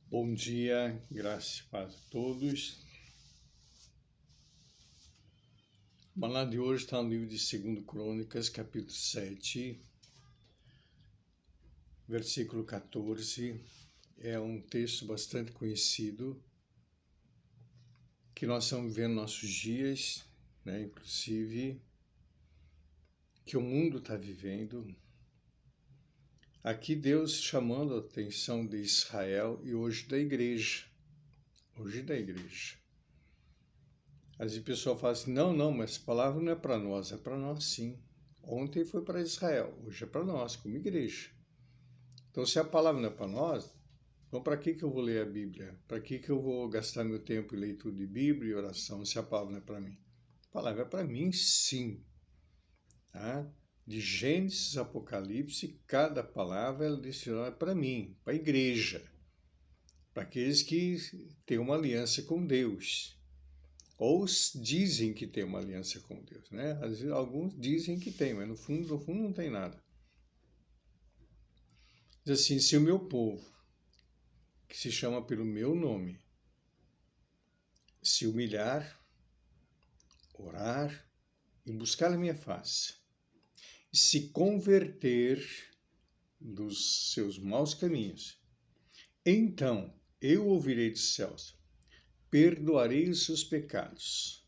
Bom dia, graças e paz a todos. O maná de hoje está no livro de 2 Crônicas, capítulo 7, versículo 14. É um texto bastante conhecido, que nós estamos vivendo nossos dias, inclusive, que o mundo está vivendo. Aqui Deus chamando a atenção de Israel e hoje da igreja. Às vezes o pessoal fala assim, não, mas essa palavra não é para nós, é para nós sim. Ontem foi para Israel, hoje é para nós, como igreja. Então, se a palavra não é para nós, então para que eu vou ler a Bíblia? Para que eu vou gastar meu tempo em leitura de Bíblia e oração, se a palavra não é para mim? A palavra é para mim, sim. Tá? De Gênesis a Apocalipse, cada palavra é destinada para mim, para a igreja, para aqueles que têm uma aliança com Deus. Ou dizem que tem uma aliança com Deus, né? Às vezes, alguns dizem que tem, mas no fundo não tem nada. Diz assim, se o meu povo, que se chama pelo meu nome, se humilhar, orar e buscar a minha face, e se converter dos seus maus caminhos, então eu ouvirei dos céus, perdoarei os seus pecados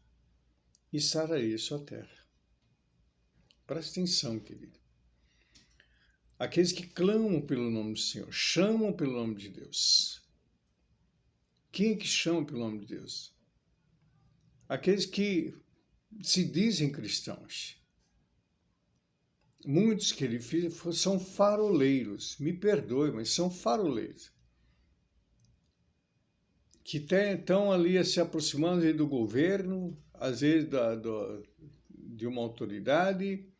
e sararei a sua terra. Presta atenção, querido. Aqueles que clamam pelo nome do Senhor, chamam pelo nome de Deus. Quem é que chama pelo nome de Deus? Aqueles que se dizem cristãos. Muitos que ele fez são faroleiros, me perdoe, mas são faroleiros. Que estão ali se aproximando do governo, às vezes de uma autoridade,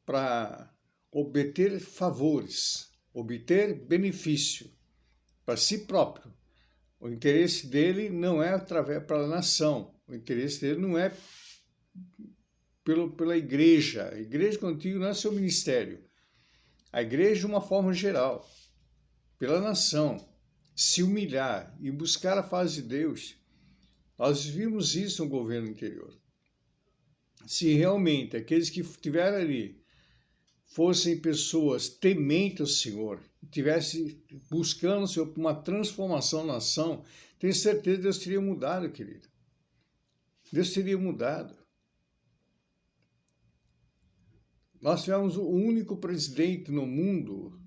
para obter favores, obter benefício para si próprio. O interesse dele não é através para a nação, o interesse dele não é pela igreja. A igreja contigo não é seu ministério. A igreja de uma forma geral, pela nação, se humilhar e buscar a face de Deus. Nós vimos isso no governo anterior. Se realmente aqueles que estiveram ali fossem pessoas tementes ao Senhor, estivessem buscando o Senhor por uma transformação na nação, tenho certeza que Deus teria mudado, querido. Deus teria mudado. Nós tivemos o único presidente no mundo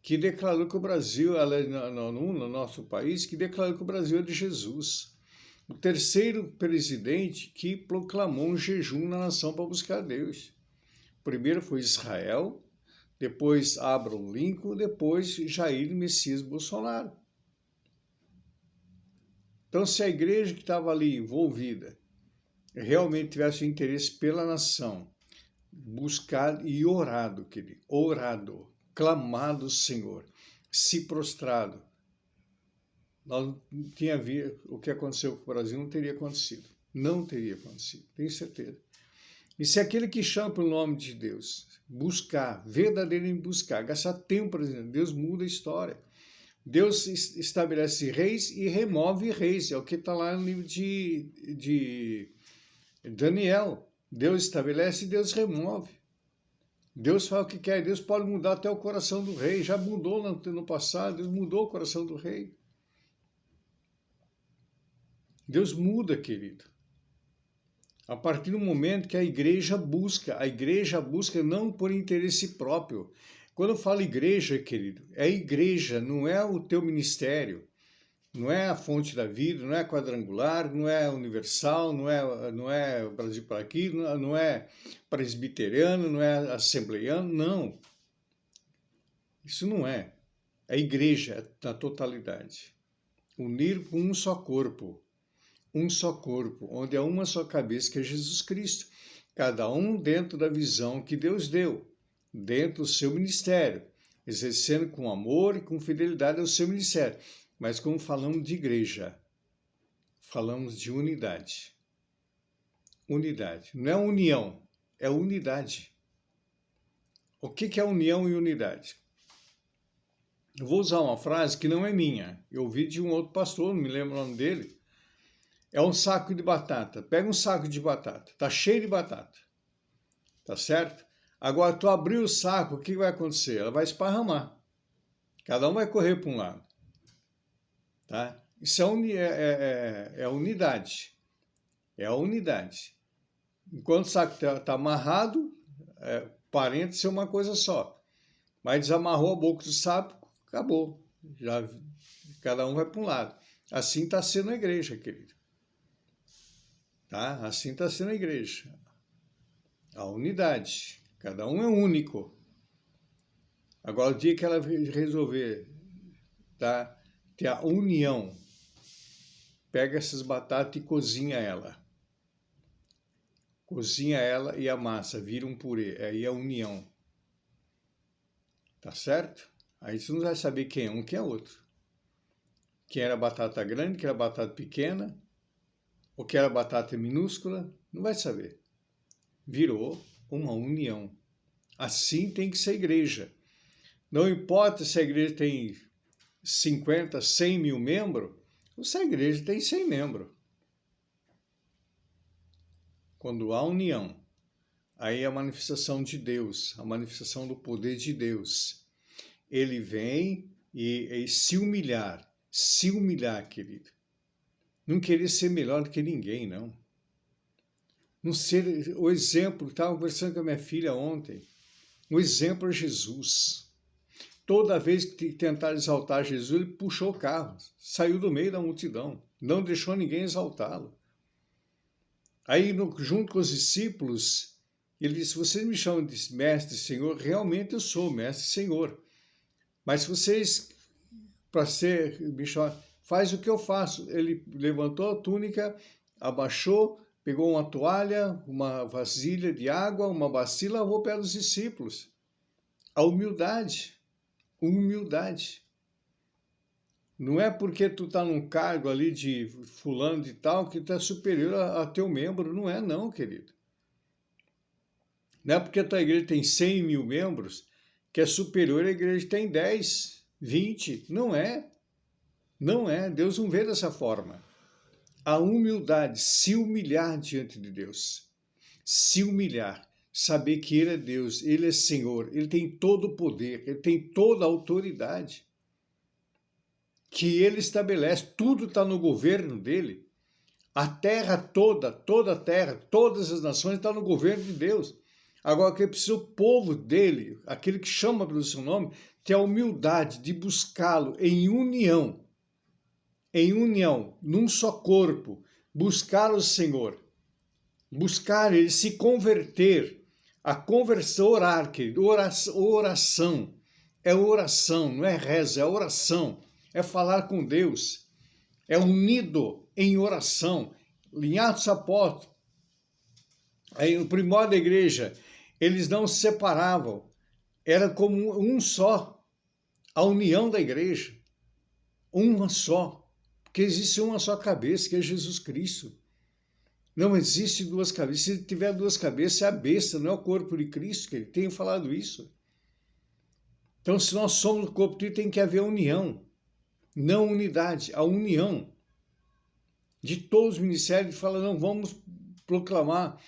que declarou que o Brasil, no nosso país, que declarou que o Brasil é de Jesus. O terceiro presidente que proclamou um jejum na nação para buscar Deus. Primeiro foi Israel, depois Abraham Lincoln, depois Jair Messias Bolsonaro. Então, se a igreja que estava ali envolvida realmente tivesse interesse pela nação, buscado e orado, querido, clamado ao Senhor, se prostrado, nós não tinha visto o que aconteceu com o Brasil, não teria acontecido. Não teria acontecido, tenho certeza. E se aquele que chama pelo nome de Deus, buscar, verdadeiramente buscar, gastar tempo, por exemplo, Deus muda a história. Deus estabelece reis e remove reis. É o que está lá no livro de Daniel. Deus estabelece e Deus remove. Deus faz o que quer. Deus pode mudar até o coração do rei. Já mudou no passado. Deus mudou o coração do rei. Deus muda, querido. A partir do momento que a igreja busca não por interesse próprio. Quando eu falo igreja, querido, é a igreja, não é o teu ministério, não é a fonte da vida, não é quadrangular, não é universal, não é Brasil para aqui, não é presbiteriano, não é assembleiano, não. Isso não é. É a igreja na totalidade. Unir com um só corpo, onde há uma só cabeça, que é Jesus Cristo. Cada um dentro da visão que Deus deu, dentro do seu ministério, exercendo com amor e com fidelidade ao seu ministério. Mas como falamos de igreja, falamos de unidade. Unidade. Não é união, é unidade. O que é união e unidade? Eu vou usar uma frase que não é minha. Eu ouvi de um outro pastor, não me lembro o nome dele. É um saco de batata. Pega um saco de batata. Tá cheio de batata. Tá certo? Agora, tu abrir o saco, o que vai acontecer? Ela vai esparramar. Cada um vai correr para um lado. Tá? Isso é a unidade. É a unidade. Enquanto o saco está amarrado, parente ser uma coisa só. Mas desamarrou a boca do saco, acabou. Já, cada um vai para um lado. Assim está sendo a igreja, querido. Tá? Assim está sendo a igreja. A unidade. Cada um é único. Agora, o dia que ela resolver, tá, ter a união, pega essas batatas e cozinha ela. Cozinha ela e a massa, vira um purê. Aí é a união. Tá certo? Aí você não vai saber quem é um, quem é outro. Quem era batata grande, quem era batata pequena, ou quem era batata minúscula, não vai saber. Virou uma união. Assim tem que ser a igreja. Não importa se a igreja tem 50, 100 mil membros, ou se a igreja tem 100 membros. Quando há união, aí é a manifestação de Deus, a manifestação do poder de Deus. Ele vem e se humilhar, querido. Não querer ser melhor do que ninguém, não. Não ser o exemplo, estava conversando com a minha filha ontem, o exemplo é Jesus. Toda vez que tentaram exaltar Jesus, ele puxou o carro, saiu do meio da multidão, não deixou ninguém exaltá-lo. Aí, junto com os discípulos, ele disse, vocês me chamam de mestre e senhor, realmente eu sou mestre e senhor. Mas vocês, para ser, me chamam, faz o que eu faço. Ele levantou a túnica, abaixou, pegou uma toalha, uma vasilha de água, uma bacia e lavou o pé dos discípulos. A humildade. Humildade. Não é porque tu está num cargo ali de fulano de tal que tu é superior a teu membro. Não é não, querido. Não é porque a tua igreja tem 100 mil membros que é superior à igreja que tem 10, 20. Não é. Não é. Deus não vê dessa forma. A humildade, se humilhar diante de Deus. Se humilhar. Saber que Ele é Deus, Ele é Senhor, Ele tem todo o poder, Ele tem toda a autoridade. Que Ele estabelece, tudo está no governo dEle. A terra toda, toda a terra, todas as nações estão no governo de Deus. Agora, que precisa o povo dEle, aquele que chama pelo seu nome, ter a humildade de buscá-lo em união, num só corpo, buscar o Senhor, buscar Ele, se converter. A conversão, orar, querido, oração, é oração, não é reza, é oração, é falar com Deus, é unido em oração. Em Atos Apóstolos, aí no primórdio da igreja, eles não se separavam, era como um só, a união da igreja, uma só, porque existe uma só cabeça, que é Jesus Cristo. Não existe duas cabeças. Se tiver duas cabeças, é a besta, não é o corpo de Cristo, que ele tem falado isso. Então, se nós somos o corpo de Cristo, tem que haver união, não unidade, a união de todos os ministérios. Fala, não, vamos proclamar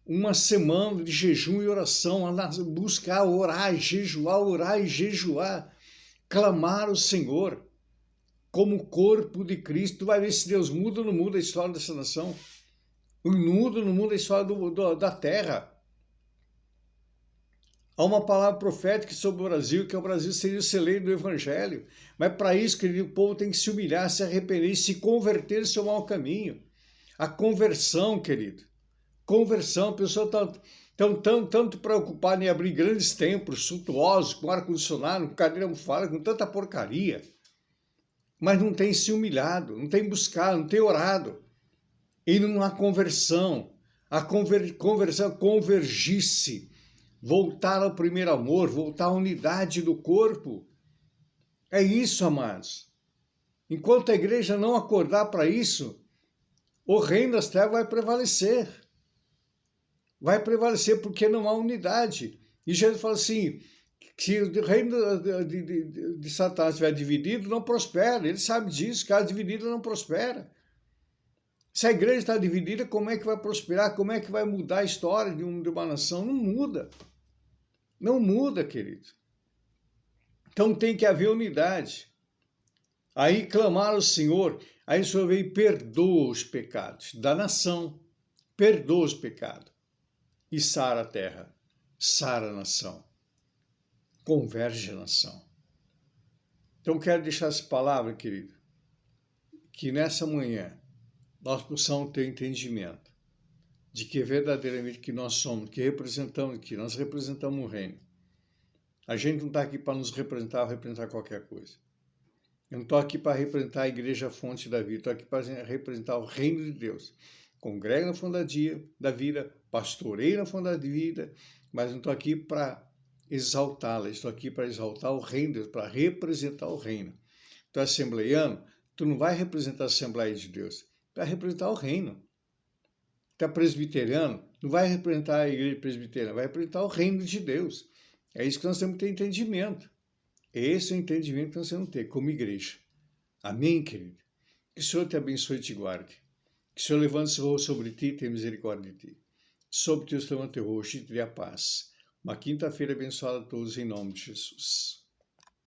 uma semana de jejum e oração, buscar, orar e jejuar, clamar o Senhor como corpo de Cristo. Tu vai ver se Deus muda ou não muda a história dessa nação. Muda no mundo a história da terra. Há uma palavra profética sobre o Brasil, que o Brasil seria o celeiro do Evangelho. Mas para isso, querido, o povo tem que se humilhar, se arrepender e se converter do seu mau caminho. A conversão, querido. Conversão. A pessoa está tanto preocupada em abrir grandes templos suntuosos, com ar-condicionado, com cadeira almofada, com tanta porcaria. Mas não tem se humilhado, não tem buscado, não tem orado. E não há conversão. A conversão, convergir-se, voltar ao primeiro amor, voltar à unidade do corpo. É isso, amados. Enquanto a igreja não acordar para isso, o reino das trevas vai prevalecer. Vai prevalecer porque não há unidade. E Jesus fala assim, Se o reino de Satanás estiver dividido, não prospera. Ele sabe disso, casa dividida não prospera. Se a igreja está dividida, como é que vai prosperar? Como é que vai mudar a história de uma nação? Não muda. Não muda, querido. Então tem que haver unidade. Aí clamar ao Senhor, aí o Senhor veio e perdoa os pecados da nação, perdoa os pecados e sara a terra, sara a nação, converge a nação. Então quero deixar essa palavra, querido, que nessa manhã nós possamos ter entendimento de que verdadeiramente que nós somos, que representamos, que nós representamos o reino. A gente não está aqui para nos representar ou representar qualquer coisa. Eu não estou aqui para representar a Igreja Fonte da Vida, estou aqui para representar o reino de Deus. Congrego na Fonte da Vida, pastorei na Fonte da Vida, mas não estou aqui para exaltá-la, estou aqui para exaltar o reino de Deus, para representar o reino. Tu é assembleiano, tu não vai representar a Assembleia de Deus, tu vai representar o reino. Tu é presbiteriano, não vai representar a Igreja Presbiteriana, vai representar o reino de Deus. É isso que nós temos que ter entendimento. Esse é o entendimento que nós temos que ter como igreja. Amém, querido? Que o Senhor te abençoe e te guarde. Que o Senhor levante seu rosto sobre ti e tenha misericórdia de ti. Sobre ti o Senhor levante o rosto e te dê a paz. Uma quinta-feira abençoada a todos em nome de Jesus.